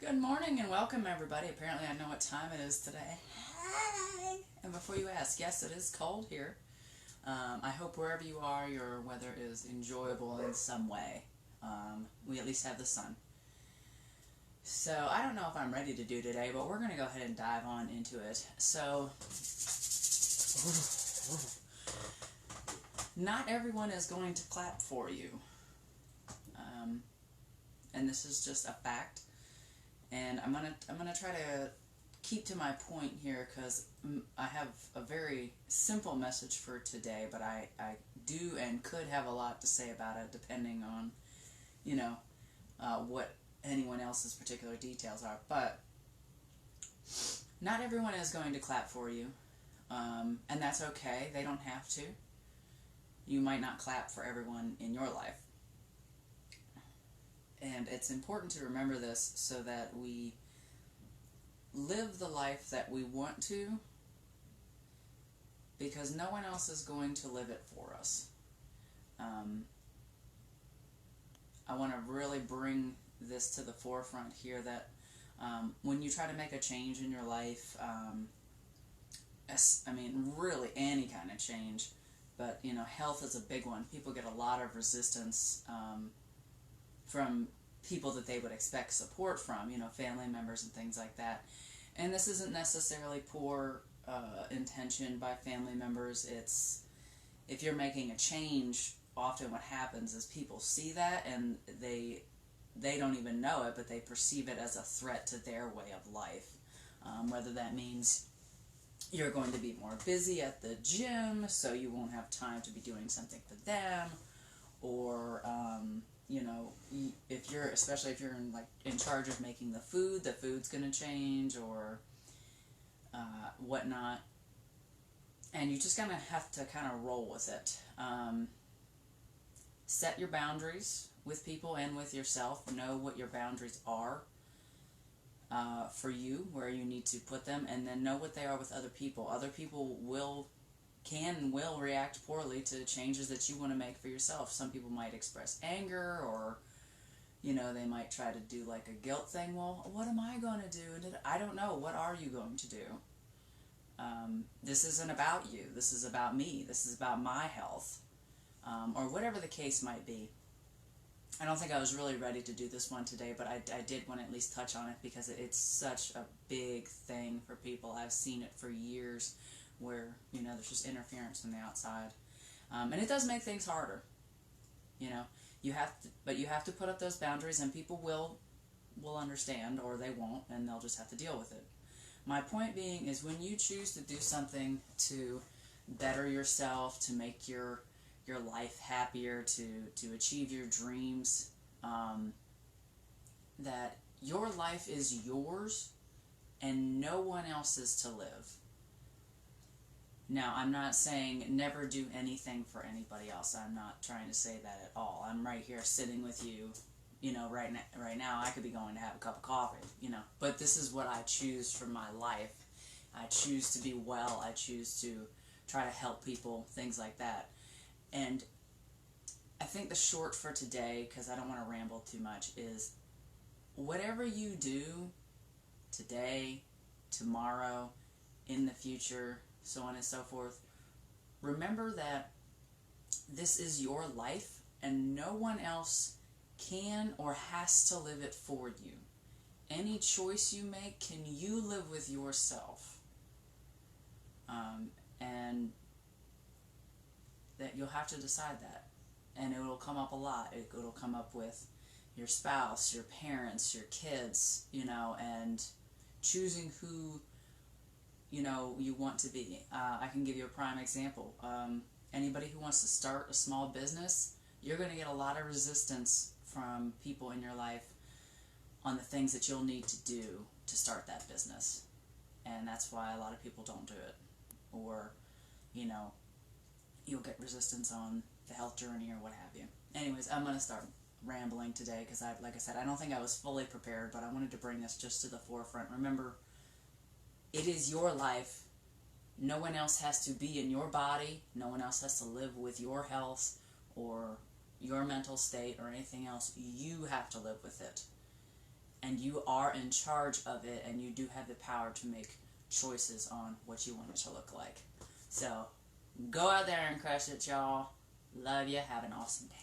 Good morning and welcome everybody. Apparently I know what time it is today. Hi! And before you ask, yes, it is cold here. I hope wherever you are, your weather is enjoyable in some way. We at least have the sun. So I don't know if I'm ready to do today, but we're going to go ahead and dive on into it. So, not everyone is going to clap for you. And this is just a fact. And I'm gonna try to keep to my point here because I have a very simple message for today, but I do and could have a lot to say about it depending on, what anyone else's particular details are. But not everyone is going to clap for you, and that's okay. They don't have to. You might not clap for everyone in your life. And it's important to remember this so that we live the life that we want to, because no one else is going to live it for us. I want to really bring this to the forefront here that when you try to make a change in your life, really any kind of change, but health is a big one. People get a lot of resistance from people that they would expect support from, family members and things like that. And this isn't necessarily poor intention by family members. It's, if you're making a change, often what happens is people see that and they don't even know it, but they perceive it as a threat to their way of life. Whether that means you're going to be more busy at the gym, so you won't have time to be doing something for them, or especially if you're in charge of making the food's going to change, or whatnot, and you just gonna have to kind of roll with it. Set your boundaries with people and with yourself. Know what your boundaries are for you, where you need to put them, and then know what they are with other people. Other people can and will react poorly to changes that you want to make for yourself. Some people might express anger, or they might try to do like a guilt thing. Well, what am I going to do? I don't know. What are you going to do? This isn't about you. This is about me. This is about my health, or whatever the case might be. I don't think I was really ready to do this one today, but I did want to at least touch on it because it's such a big thing for people. I've seen it for years where, there's just interference from the outside. And it does make things harder. You have to put up those boundaries, and people will understand, or they won't, and they'll just have to deal with it. My point being is, when you choose to do something to better yourself, to make your life happier, to achieve your dreams, that your life is yours and no one else's to live. Now, I'm not saying never do anything for anybody else. I'm not trying to say that at all. I'm right here sitting with you. Right now I could be going to have a cup of coffee, But this is what I choose for my life. I choose to be well. I choose to try to help people, things like that. And I think the short for today, because I don't want to ramble too much, is whatever you do today, tomorrow, in the future, so on and so forth, remember that this is your life and no one else can or has to live it for you. Any choice you make, can you live with yourself? And that you'll have to decide that. And it will come up a lot. It'll come up with your spouse, your parents, your kids, and choosing who, you want to be. I can give you a prime example. Anybody who wants to start a small business, you're going to get a lot of resistance from people in your life on the things that you'll need to do to start that business. And that's why a lot of people don't do it. Or, you'll get resistance on the health journey or what have you. Anyways, I'm going to start rambling today because, like I said, I don't think I was fully prepared, but I wanted to bring this just to the forefront. Remember, it is your life. No one else has to be in your body. No one else has to live with your health or your mental state or anything else. You have to live with it. and you are in charge of it, and you do have the power to make choices on what you want it to look like. So, go out there and crush it, y'all. Love you. Have an awesome day.